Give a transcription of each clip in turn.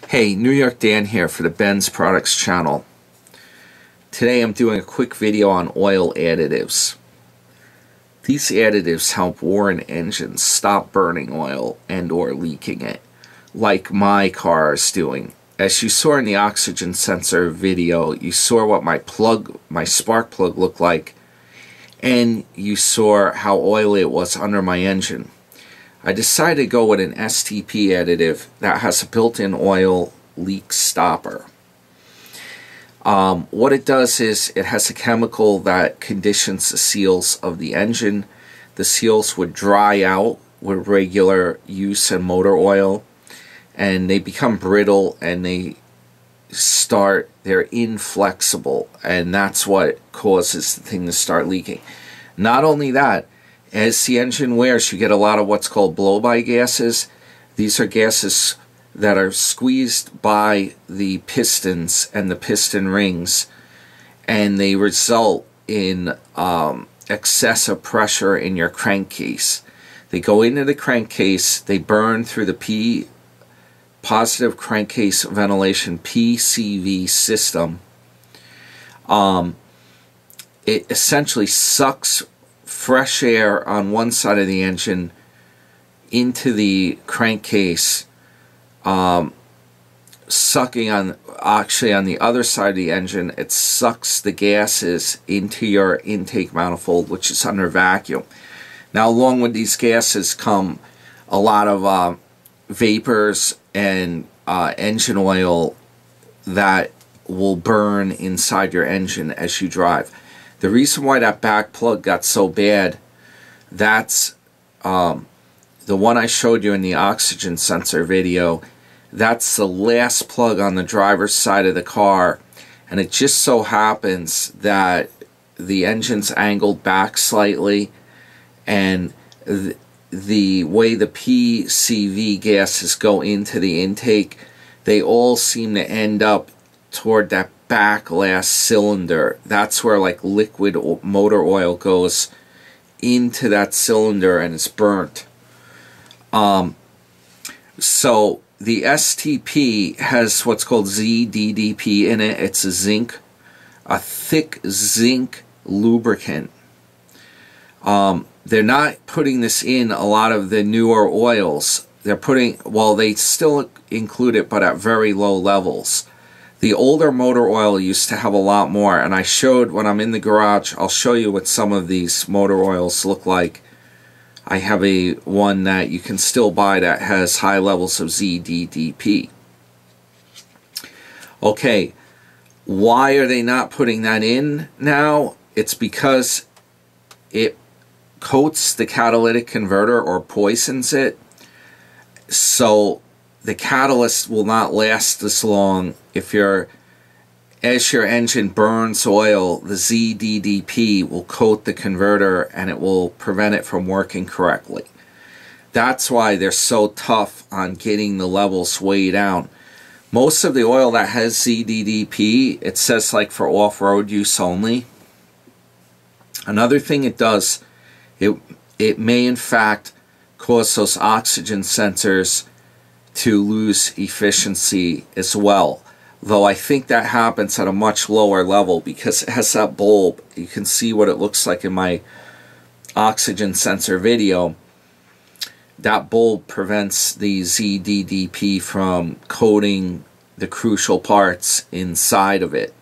Hey, New York Dan here for the Ben's Products channel. Today I'm doing a quick video on oil additives. These additives help warn engines stop burning oil and or leaking it, like my car is doing. As you saw in the oxygen sensor video, you saw what my spark plug looked like, and you saw how oily it was under my engine. I decided to go with an STP additive that has a built-in oil leak stopper. What it does is it has a chemical that conditions the seals of the engine. The seals would dry out with regular use in motor oil, and they become brittle and they're inflexible, and that's what causes the thing to start leaking. Not only that, as the engine wears, you get a lot of what's called blow-by gases. These are gases that are squeezed by the pistons and the piston rings, and they result in excessive pressure in your crankcase. They go into the crankcase, they burn through the positive crankcase ventilation Pcv system. It essentially sucks fresh air on one side of the engine into the crankcase, sucking on the other side of the engine. It sucks the gases into your intake manifold, which is under vacuum. Now, along with these gases come a lot of vapors and engine oil that will burn inside your engine as you drive. The reason why that back plug got so bad, that's the one I showed you in the oxygen sensor video. That's the last plug on the driver's side of the car, and it just so happens that the engine's angled back slightly, and the way the Pcv gases go into the intake, they all seem to end up toward that back last cylinder. That's where like liquid motor oil goes into that cylinder and it's burnt. So the STP has what's called ZDDP in it. It's a thick zinc lubricant. They're not putting this in a lot of the newer oils. They still include it, but at very low levels. The older motor oil used to have a lot more, and I showed when I'm in the garage, I'll show you what some of these motor oils look like. I have one that you can still buy that has high levels of ZDDP. Okay, why are they not putting that in now? It's because it coats the catalytic converter or poisons it, so the catalyst will not last this long. As your engine burns oil, the ZDDP will coat the converter and it will prevent it from working correctly. That's why they're so tough on getting the levels way down. Most of the oil that has ZDDP, it says like for off-road use only. Another thing it does, it may in fact cause those oxygen sensors to lose efficiency as well, though I think that happens at a much lower level because it has that bulb. You can see what it looks like in my oxygen sensor video. That bulb prevents the ZDDP from coating the crucial parts inside of it.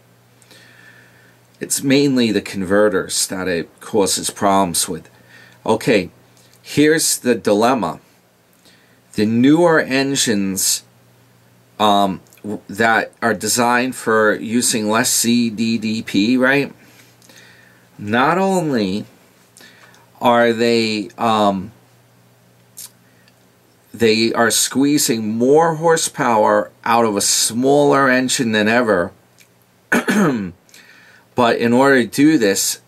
It's mainly the converters that it causes problems with. Okay, here's the dilemma. The newer engines that are designed for using less ZDDP, right? Not only are they are squeezing more horsepower out of a smaller engine than ever, but in order to do this,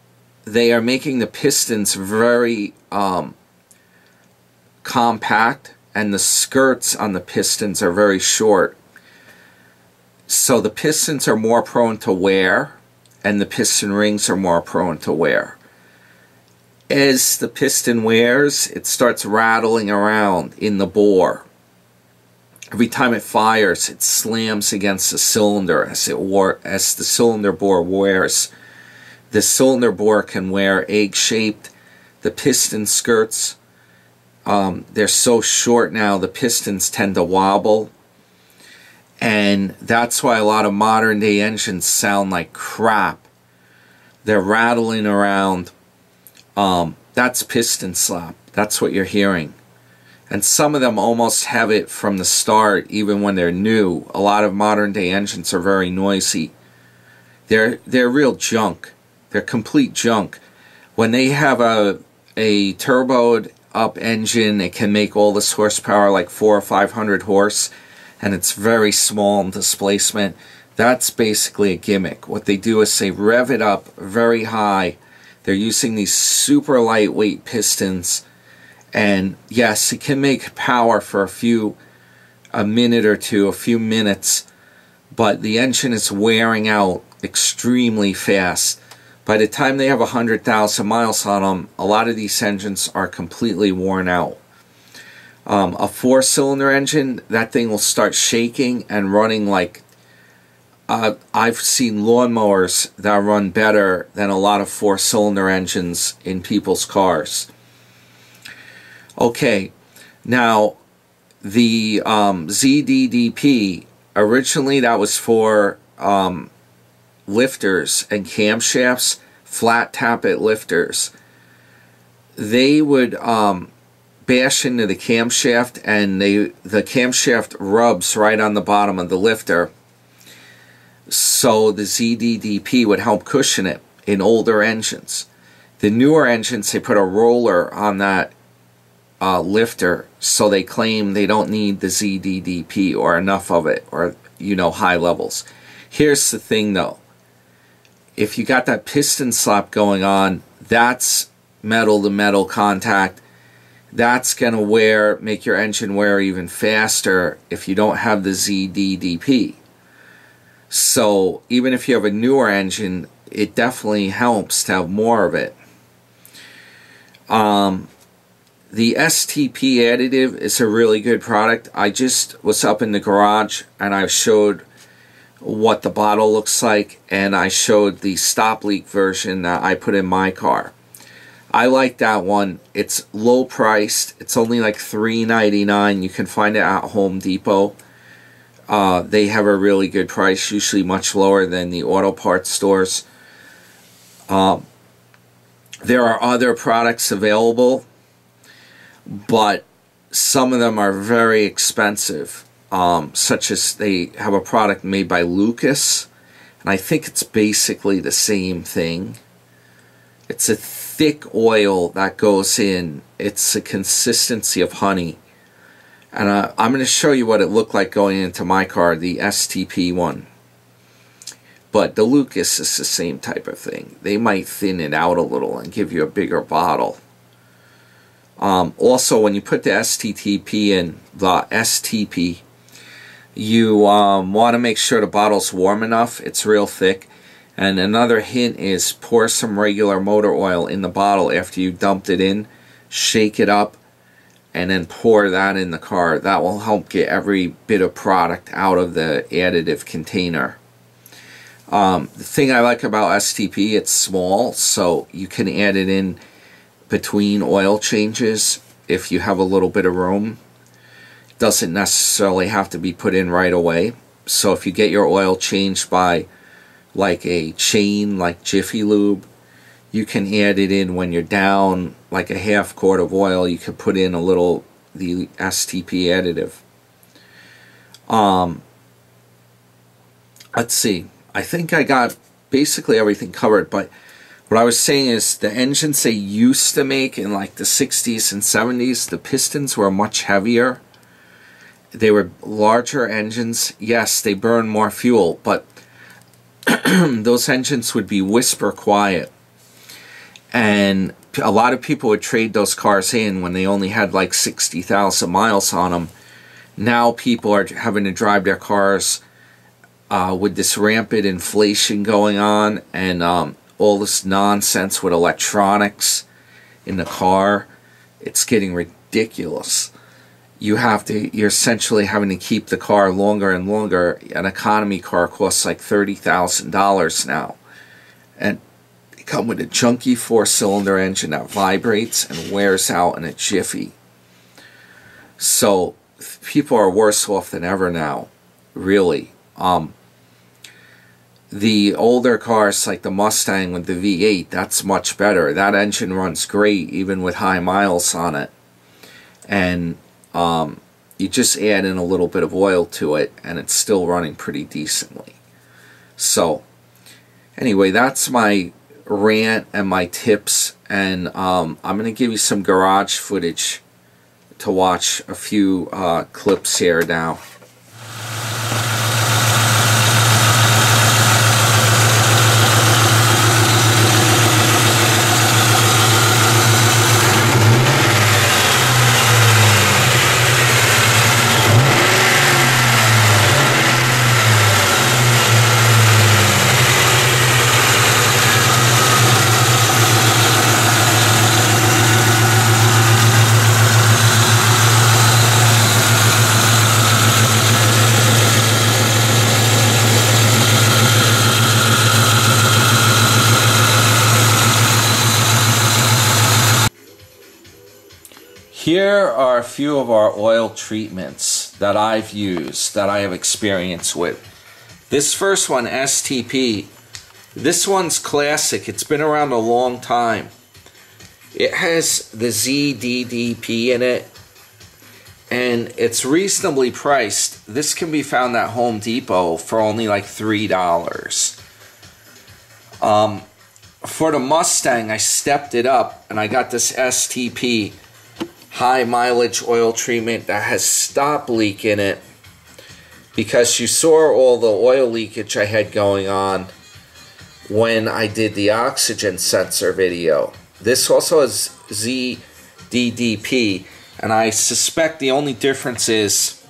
they are making the pistons very compact, and the skirts on the pistons are very short. So the pistons are more prone to wear, and the piston rings are more prone to wear. As the piston wears, it starts rattling around in the bore. every time it fires, it slams against the cylinder as the cylinder bore wears. The cylinder bore can wear egg-shaped. The piston skirts, they're so short now, the pistons tend to wobble. And that's why a lot of modern day engines sound like crap. They're rattling around. That's piston slap. That's what you're hearing. And some of them almost have it from the start, even when they're new. A lot of modern day engines are very noisy. They're real junk. They're complete junk. When they have a turboed up engine, it can make all this horsepower, like 400 or 500 horse, and it's very small in displacement. That's basically a gimmick. What they do is they rev it up very high. They're using these super lightweight pistons, and yes, it can make power for a minute or two, a few minutes, but the engine is wearing out extremely fast. By the time they have 100,000 miles on them, a lot of these engines are completely worn out. A 4-cylinder engine, that thing will start shaking and running like... I've seen lawnmowers that run better than a lot of 4-cylinder engines in people's cars. Okay, now the ZDDP, originally that was for lifters and camshafts, flat tappet lifters. They would bash into the camshaft, and the camshaft rubs right on the bottom of the lifter. So the ZDDP would help cushion it in older engines. The newer engines, they put a roller on that lifter, so they claim they don't need the ZDDP or enough of it, or high levels. Here's the thing though. If you got that piston slap going on, that's metal to metal contact. That's going to make your engine wear even faster if you don't have the ZDDP. So even if you have a newer engine, it definitely helps to have more of it. The STP additive is a really good product. I just was up in the garage and I showed what the bottle looks like, and I showed the stop leak version that I put in my car. I like that one. It's low priced. It's only like $3.99. You can find it at Home Depot. They have a really good price, usually much lower than the auto parts stores. There are other products available, but some of them are very expensive. Such as they have a product made by Lucas, and I think it's basically the same thing. It's a thick oil that goes in. It's the consistency of honey. And I'm going to show you what it looked like going into my car, the STP one. But the Lucas is the same type of thing. They might thin it out a little and give you a bigger bottle. Also, when you put the STP in, the STP, you want to make sure the bottle's warm enough. It's real thick. And another hint is pour some regular motor oil in the bottle after you dumped it in. Shake it up and then pour that in the car. That will help get every bit of product out of the additive container. The thing I like about STP, it's small, so you can add it in between oil changes if you have a little bit of room. Doesn't necessarily have to be put in right away. So if you get your oil changed by like a chain like Jiffy Lube, you can add it in when you're down like a half quart of oil. You can put in a little the STP additive. Let's see, I think I got basically everything covered, but what I was saying is the engines they used to make in like the 60s and 70s, the pistons were much heavier. They were larger engines. Yes, they burn more fuel, but those engines would be whisper quiet. And a lot of people would trade those cars in when they only had like 60,000 miles on them. Now people are having to drive their cars with this rampant inflation going on, and all this nonsense with electronics in the car. It's getting ridiculous. you're essentially having to keep the car longer and longer. An economy car costs like $30,000 now. And they come with a junky 4-cylinder engine that vibrates and wears out in a jiffy. So people are worse off than ever now, really. The older cars like the Mustang with the V8, that's much better. That engine runs great even with high miles on it. And you just add in a little bit of oil to it and it's still running pretty decently. So anyway, that's my rant and my tips, and I'm going to give you some garage footage to watch a few clips here now. Here are a few of our oil treatments that I've used, that I have experience with. This first one, STP, this one's classic. It's been around a long time. It has the ZDDP in it, and it's reasonably priced. This can be found at Home Depot for only like $3. For the Mustang, I stepped it up, and I got this STP high mileage oil treatment that has stop leak in it, because you saw all the oil leakage I had going on when I did the oxygen sensor video. This also has ZDDP, and I suspect the only difference is,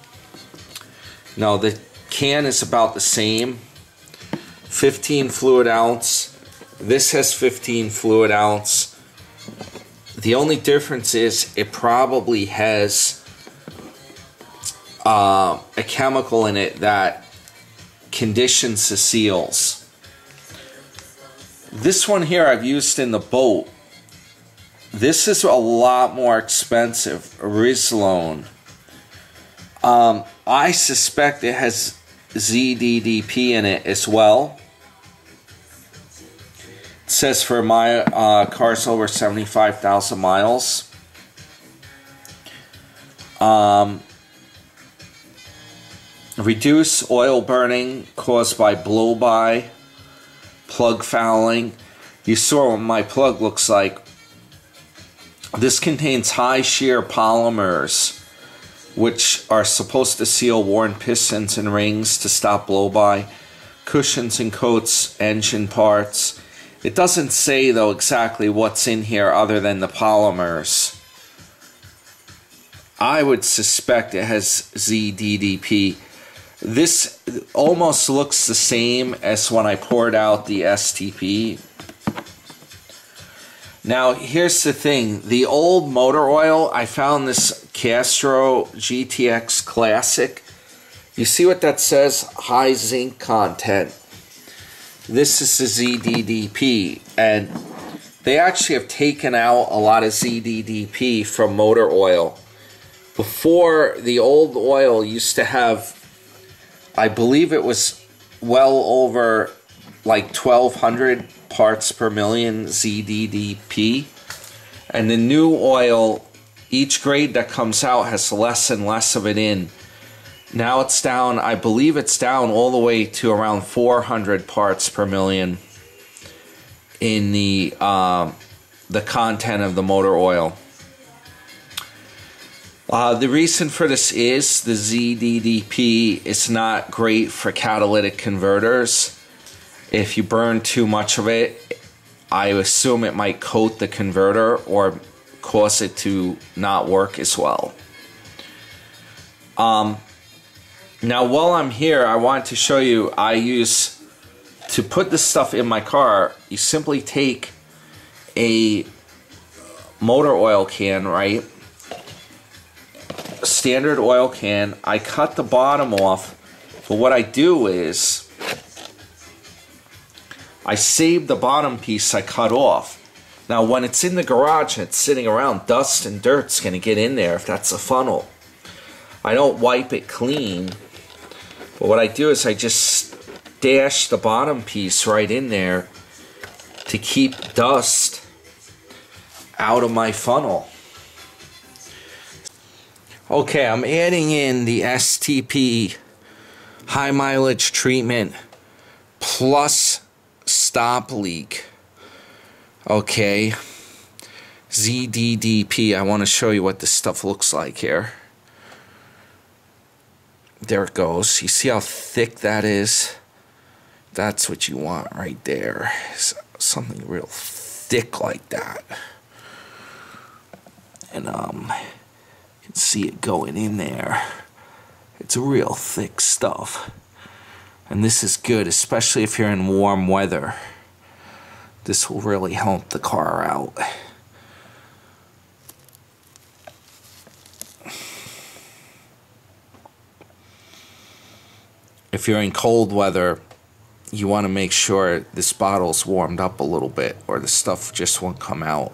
no, the can is about the same, 15 fluid ounce. This has 15 fluid ounce. The only difference is it probably has a chemical in it that conditions the seals. This one here I've used in the boat. This is a lot more expensive, Rislone. I suspect it has ZDDP in it as well. It says for my cars over 75,000 miles. Reduce oil burning caused by blow-by, plug fouling. You saw what my plug looks like. This contains high shear polymers, which are supposed to seal worn pistons and rings to stop blow-by, cushions and coats engine parts. It doesn't say, though, exactly what's in here other than the polymers. I would suspect it has ZDDP. This almost looks the same as when I poured out the STP. Now, here's the thing. The old motor oil, I found this Castro GTX Classic. You see what that says? High zinc content. This is the ZDDP, and they actually have taken out a lot of ZDDP from motor oil. Before, the old oil used to have, I believe it was well over like 1,200 parts per million ZDDP, and the new oil, each grade that comes out has less and less of it in. Now it's down, I believe it's down all the way to around 400 parts per million in the content of the motor oil. The reason for this is the ZDDP is not great for catalytic converters. If you burn too much of it, I assume it might coat the converter or cause it to not work as well. Now, while I'm here, I want to show you, I use, to put this stuff in my car, you simply take a motor oil can, right? standard oil can. I cut the bottom off, but what I do is I save the bottom piece I cut off. Now when it's in the garage and it's sitting around, dust and dirt's going to get in there if that's a funnel. I don't wipe it clean, but what I do is I just dash the bottom piece right in there to keep dust out of my funnel. Okay, I'm adding in the STP high mileage treatment plus stop leak. Okay, ZDDP. I want to show you what this stuff looks like here. There it goes. You see how thick that is? That's what you want right there. Something real thick like that. And you can see it going in there. It's real thick stuff. And this is good, especially if you're in warm weather. This will really help the car out. If you're in cold weather, you want to make sure this bottle's warmed up a little bit or the stuff just won't come out.